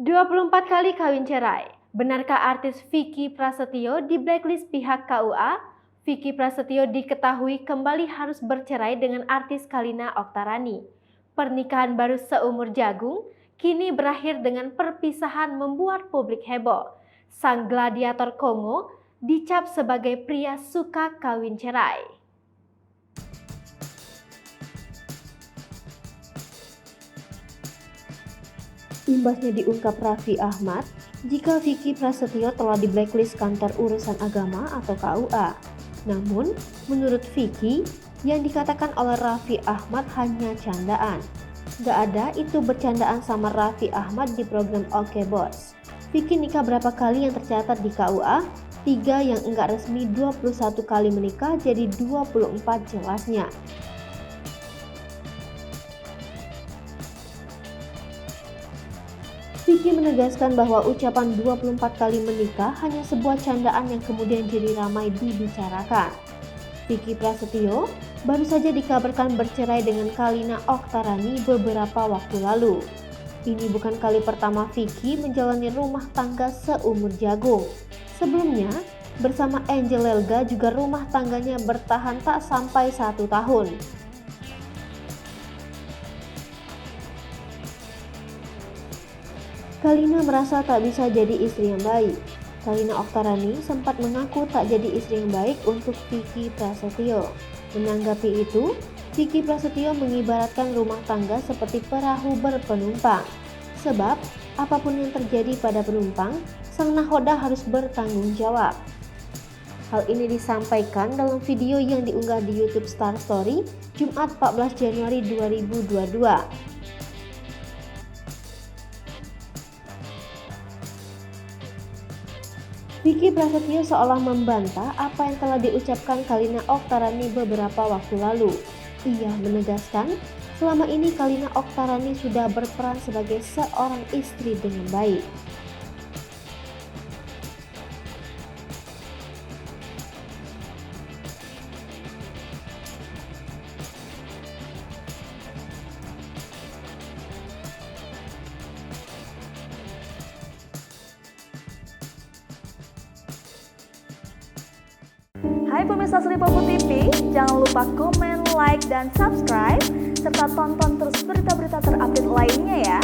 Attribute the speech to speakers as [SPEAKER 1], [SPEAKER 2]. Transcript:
[SPEAKER 1] 24 kali kawin cerai. Benarkah artis Vicky Prasetyo di blacklist pihak KUA? Vicky Prasetyo diketahui kembali harus bercerai dengan artis Kalina Oktarani. Pernikahan baru seumur jagung kini berakhir dengan perpisahan membuat publik heboh. Sang gladiator Kongo dicap sebagai pria suka kawin cerai. Imbasnya diungkap Raffi Ahmad jika Vicky Prasetyo telah di blacklist kantor urusan agama atau KUA. Namun, menurut Vicky, yang dikatakan oleh Raffi Ahmad hanya candaan. Gak ada itu bercandaan sama Raffi Ahmad di program Oke Bos. Vicky nikah berapa kali yang tercatat di KUA? 3 yang enggak resmi, 21 kali menikah jadi 24 jelasnya. Vicky menegaskan bahwa ucapan 24 kali menikah hanya sebuah candaan yang kemudian jadi ramai dibicarakan. Vicky Prasetyo baru saja dikabarkan bercerai dengan Kalina Oktarani beberapa waktu lalu. Ini bukan kali pertama Vicky menjalani rumah tangga seumur jagung. Sebelumnya, bersama Angel Elga juga rumah tangganya bertahan tak sampai 1 tahun. Kalina merasa tak bisa jadi istri yang baik. Kalina Oktarani sempat mengaku tak jadi istri yang baik untuk Vicky Prasetyo. Menanggapi itu, Vicky Prasetyo mengibaratkan rumah tangga seperti perahu berpenumpang. Sebab, apapun yang terjadi pada penumpang, sang nahoda harus bertanggung jawab. Hal ini disampaikan dalam video yang diunggah di YouTube Star Story Jumat 14 Januari 2022. Vicky Prasetyo seolah membantah apa yang telah diucapkan Kalina Oktarani beberapa waktu lalu. Ia menegaskan, selama ini Kalina Oktarani sudah berperan sebagai seorang istri dengan baik.
[SPEAKER 2] Hai pemirsa Sri Popo TV, jangan lupa komen, like, dan subscribe, serta tonton terus berita-berita terupdate lainnya ya.